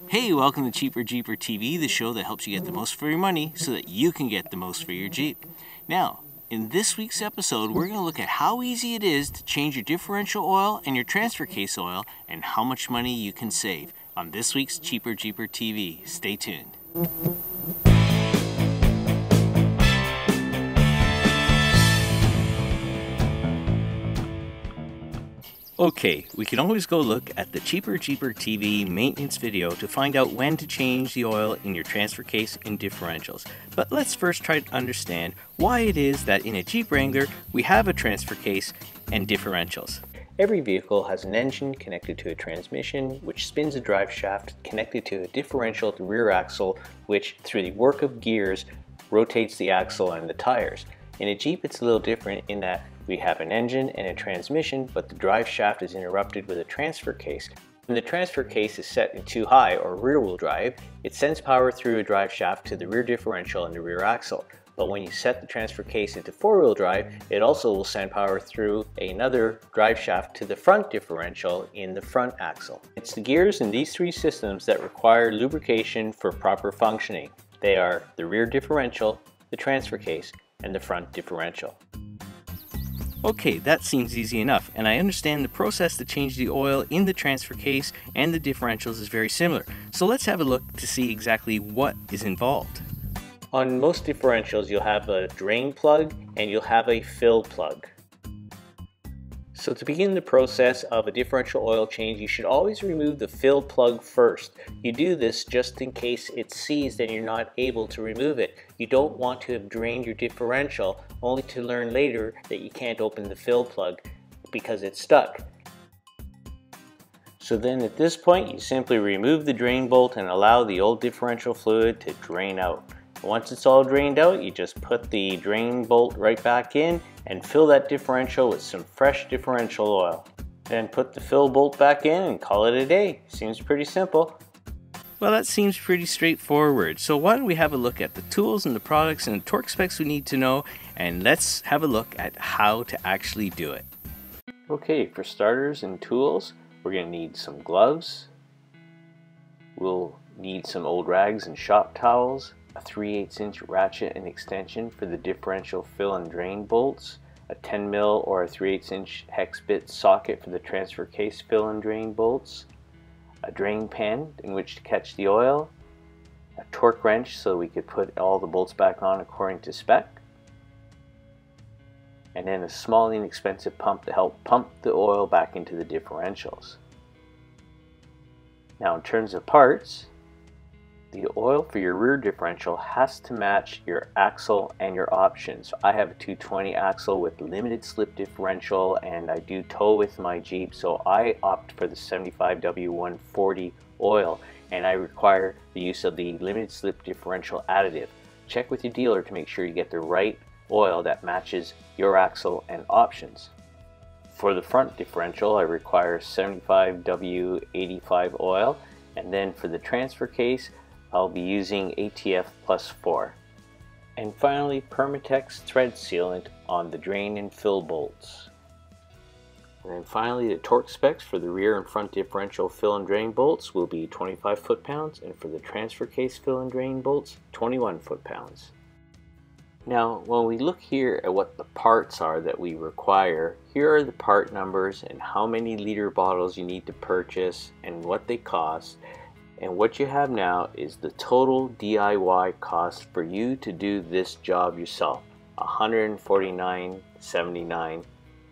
Hey, welcome to Cheaper Jeeper TV, the show that helps you get the most for your money so that you can get the most for your Jeep. Now, in this week's episode, we're going to look at how easy it is to change your differential oil and your transfer case oil and how much money you can save on this week's Cheaper Jeeper TV. Stay tuned. Okay, we can always go look at the Cheaper Jeeper TV maintenance video to find out when to change the oil in your transfer case and differentials. But let's first try to understand why it is that in a Jeep Wrangler we have a transfer case and differentials. Every vehicle has an engine connected to a transmission, which spins a drive shaft connected to a differential at the rear axle, which through the work of gears rotates the axle and the tires. In a Jeep it's a little different in that we have an engine and a transmission, but the drive shaft is interrupted with a transfer case. When the transfer case is set in too high or rear wheel drive, it sends power through a drive shaft to the rear differential and the rear axle. But when you set the transfer case into four-wheel drive, it also will send power through another drive shaft to the front differential in the front axle. It's the gears in these three systems that require lubrication for proper functioning. They are the rear differential, the transfer case, and the front differential. Okay, that seems easy enough, and I understand the process to change the oil in the transfer case and the differentials is very similar. So let's have a look to see exactly what is involved. On most differentials you'll have a drain plug and you'll have a fill plug. So to begin the process of a differential oil change, you should always remove the fill plug first. You do this just in case it's seized and you're not able to remove it. You don't want to have drained your differential only to learn later that you can't open the fill plug because it's stuck. So then at this point you simply remove the drain bolt and allow the old differential fluid to drain out. Once it's all drained out, you just put the drain bolt right back in and fill that differential with some fresh differential oil. Then put the fill bolt back in and call it a day. Seems pretty simple. Well, that seems pretty straightforward. So why don't we have a look at the tools and the products and the torque specs we need to know, and let's have a look at how to actually do it. Okay, for starters and tools, we're going to need some gloves. We'll need some old rags and shop towels, a 3/8" ratchet and extension for the differential fill and drain bolts, a 10 mil or a 3/8" hex bit socket for the transfer case fill and drain bolts, a drain pen in which to catch the oil, a torque wrench so we could put all the bolts back on according to spec, and then a small inexpensive pump to help pump the oil back into the differentials. Now in terms of parts, the oil for your rear differential has to match your axle and your options. I have a 220 axle with limited slip differential and I do tow with my Jeep, so I opt for the 75W140 oil and I require the use of the limited slip differential additive. Check with your dealer to make sure you get the right oil that matches your axle and options. For the front differential I require 75W85 oil, and then for the transfer case I'll be using ATF plus 4. And finally, permatex thread sealant on the drain and fill bolts. And then finally, the torque specs for the rear and front differential fill and drain bolts will be 25 foot-pounds, and for the transfer case fill and drain bolts, 21 foot-pounds. Now, when we look here at what the parts are that we require, here are the part numbers and how many liter bottles you need to purchase and what they cost. And what you have now is the total DIY cost for you to do this job yourself, $149.79.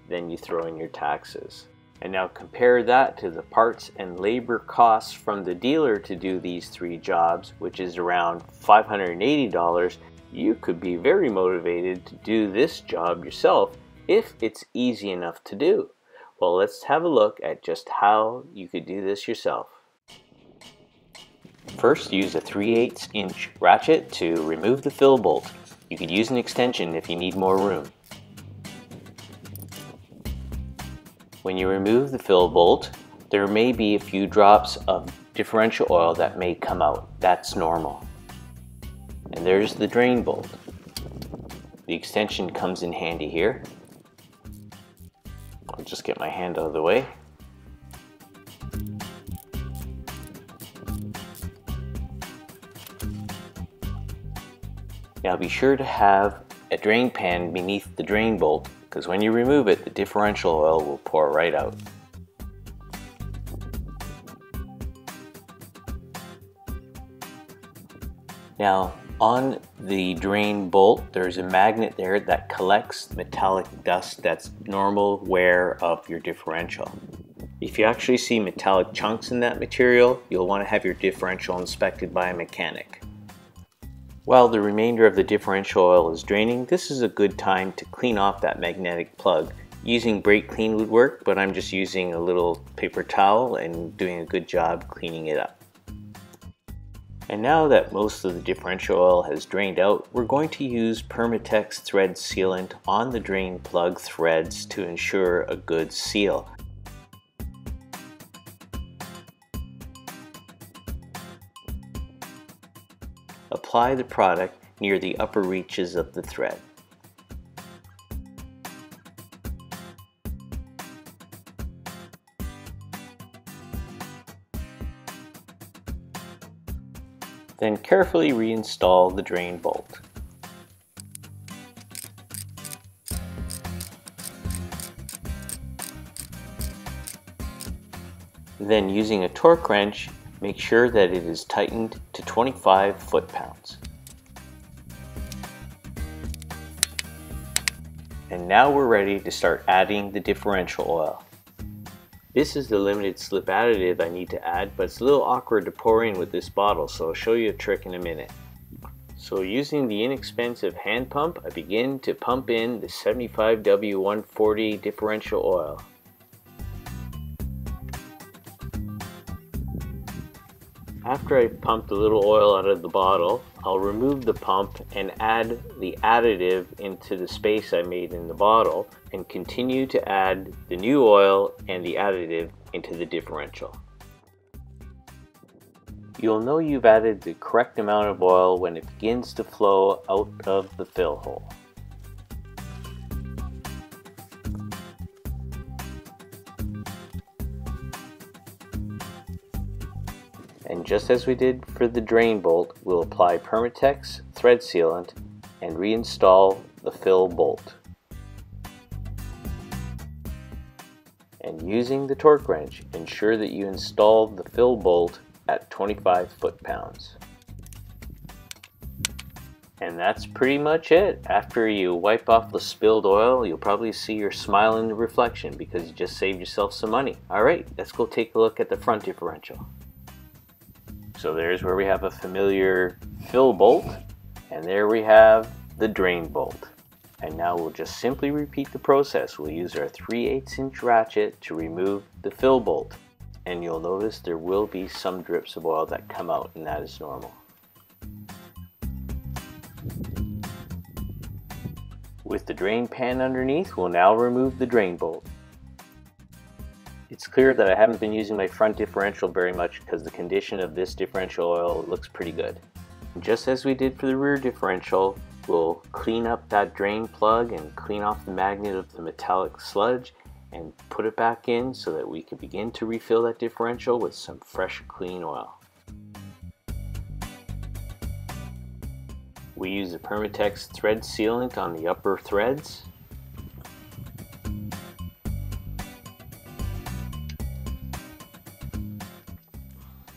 Then you throw in your taxes. And now compare that to the parts and labor costs from the dealer to do these three jobs, which is around $580. You could be very motivated to do this job yourself if it's easy enough to do. Well, let's have a look at just how you could do this yourself. First, use a 3/8" ratchet to remove the fill bolt. You could use an extension if you need more room. When you remove the fill bolt, there may be a few drops of differential oil that may come out. That's normal. And there's the drain bolt. The extension comes in handy here. I'll just get my hand out of the way. Now be sure to have a drain pan beneath the drain bolt, because when you remove it, the differential oil will pour right out. Now on the drain bolt, there's a magnet there that collects metallic dust that's normal wear of your differential. If you actually see metallic chunks in that material, you'll want to have your differential inspected by a mechanic. While the remainder of the differential oil is draining, this is a good time to clean off that magnetic plug. Using brake clean would work, but I'm just using a little paper towel and doing a good job cleaning it up. And now that most of the differential oil has drained out, we're going to use permatex thread sealant on the drain plug threads to ensure a good seal. Apply the product near the upper reaches of the thread. Then carefully reinstall the drain bolt. Then using a torque wrench, make sure that it is tightened to 25 foot-pounds. And now we're ready to start adding the differential oil. This is the limited slip additive I need to add, but it's a little awkward to pour in with this bottle, so I'll show you a trick in a minute. So using the inexpensive hand pump, I begin to pump in the 75W140 differential oil. After I've pumped a little oil out of the bottle, I'll remove the pump and add the additive into the space I made in the bottle and continue to add the new oil and the additive into the differential. You'll know you've added the correct amount of oil when it begins to flow out of the fill hole. And just as we did for the drain bolt, we'll apply permatex thread sealant and reinstall the fill bolt. And using the torque wrench, ensure that you install the fill bolt at 25 foot-pounds. And that's pretty much it. After you wipe off the spilled oil, you'll probably see your smile in the reflection because you just saved yourself some money. Alright, let's go take a look at the front differential. So there's where we have a familiar fill bolt, and there we have the drain bolt. And now we'll just simply repeat the process. We'll use our 3/8 inch ratchet to remove the fill bolt. And you'll notice there will be some drips of oil that come out, and that is normal. With the drain pan underneath, we'll now remove the drain bolt. It's clear that I haven't been using my front differential very much because the condition of this differential oil looks pretty good. And just as we did for the rear differential, we'll clean up that drain plug and clean off the magnet of the metallic sludge and put it back in so that we can begin to refill that differential with some fresh, clean oil. We use the permatex thread sealant on the upper threads.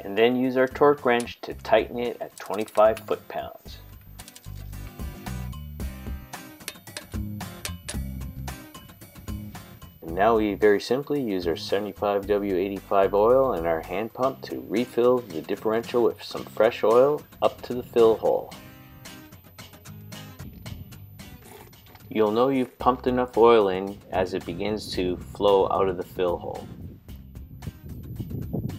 And then use our torque wrench to tighten it at 25 foot-pounds. And now we very simply use our 75W85 oil and our hand pump to refill the differential with some fresh oil up to the fill hole. You'll know you've pumped enough oil in as it begins to flow out of the fill hole.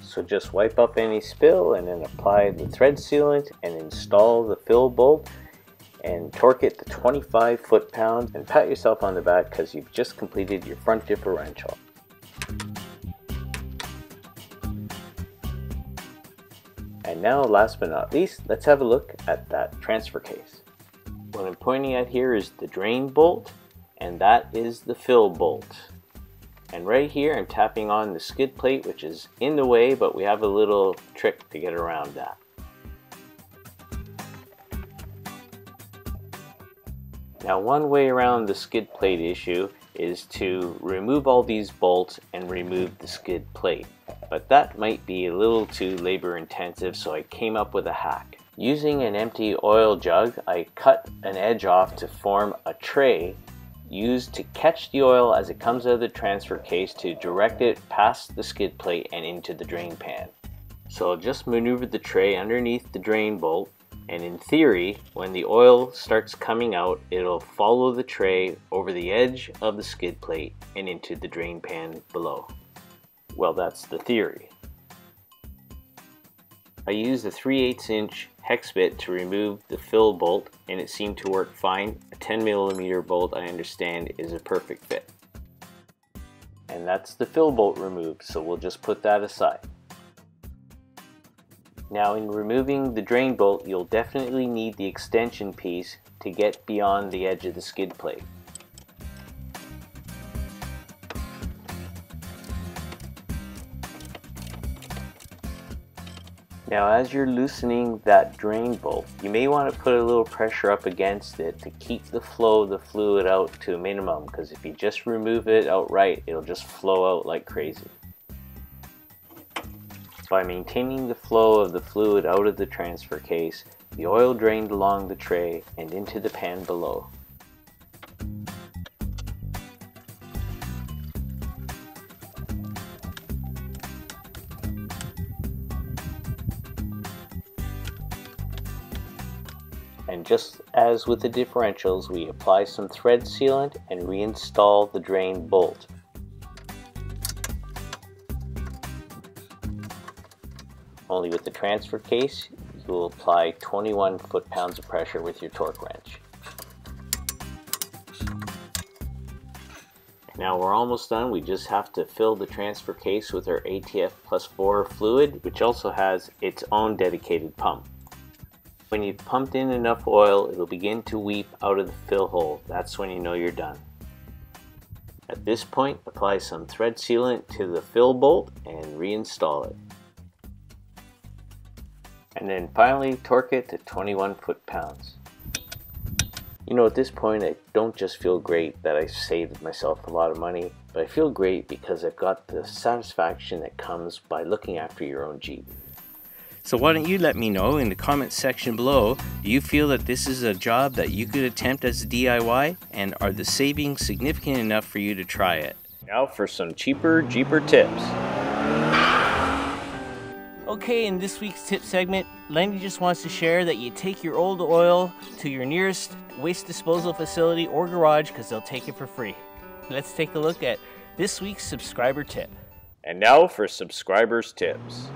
So just wipe up any spill and then apply the thread sealant and install the fill bolt and torque it to 25 foot-pounds and pat yourself on the back because you've just completed your front differential. And now, last but not least, let's have a look at that transfer case. What I'm pointing at here is the drain bolt, and that is the fill bolt. And right here I'm tapping on the skid plate, which is in the way, but we have a little trick to get around that. Now, one way around the skid plate issue is to remove all these bolts and remove the skid plate. But that might be a little too labor intensive, so I came up with a hack. Using an empty oil jug, I cut an edge off to form a tray used to catch the oil as it comes out of the transfer case to direct it past the skid plate and into the drain pan. So I'll just maneuver the tray underneath the drain bolt, and in theory, when the oil starts coming out, it'll follow the tray over the edge of the skid plate and into the drain pan below. Well, that's the theory. I used a 3/8 inch hex bit to remove the fill bolt, and it seemed to work fine. A 10mm bolt, I understand, is a perfect fit. And that's the fill bolt removed, so we'll just put that aside. Now, in removing the drain bolt, you'll definitely need the extension piece to get beyond the edge of the skid plate. Now, as you're loosening that drain bolt, you may want to put a little pressure up against it to keep the flow of the fluid out to a minimum, because if you just remove it outright, it'll just flow out like crazy. By maintaining the flow of the fluid out of the transfer case, the oil drained along the tray and into the pan below. And just as with the differentials, we apply some thread sealant and reinstall the drain bolt. Only with the transfer case, you will apply 21 foot-pounds of pressure with your torque wrench. Now we're almost done. We just have to fill the transfer case with our ATF +4 fluid, which also has its own dedicated pump. When you've pumped in enough oil, it'll begin to weep out of the fill hole. That's when you know you're done. At this point, apply some thread sealant to the fill bolt and reinstall it. And then finally torque it to 21 foot-pounds. You know, at this point I don't just feel great that I saved myself a lot of money, but I feel great because I've got the satisfaction that comes by looking after your own Jeep. So why don't you let me know in the comments section below, do you feel that this is a job that you could attempt as a DIY, and are the savings significant enough for you to try it? Now for some cheaper Jeeper tips. Okay, in this week's tip segment, Lenny just wants to share that you take your old oil to your nearest waste disposal facility or garage because they'll take it for free. Let's take a look at this week's subscriber tip. And now for subscribers tips.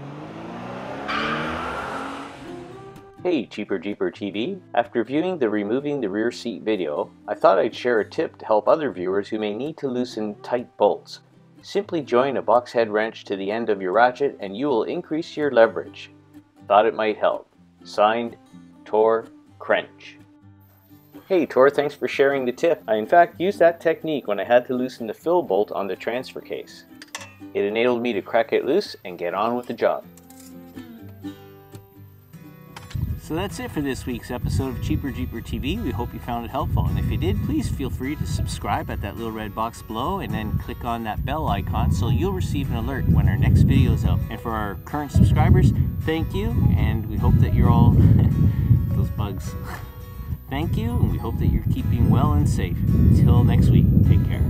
Hey Cheaper Jeeper TV, after viewing the removing the rear seat video, I thought I'd share a tip to help other viewers who may need to loosen tight bolts. Simply join a box head wrench to the end of your ratchet and you will increase your leverage. Thought it might help. Signed, Tor Crench. Hey Tor, thanks for sharing the tip. I in fact used that technique when I had to loosen the fill bolt on the transfer case. It enabled me to crack it loose and get on with the job. So that's it for this week's episode of Cheaper Jeeper TV. We hope you found it helpful, and if you did, please feel free to subscribe at that little red box below and then click on that bell icon so you'll receive an alert when our next video is up. And for our current subscribers, thank you, and we hope that you're all those bugs. Thank you, and we hope that you're keeping well and safe. Until next week, take care.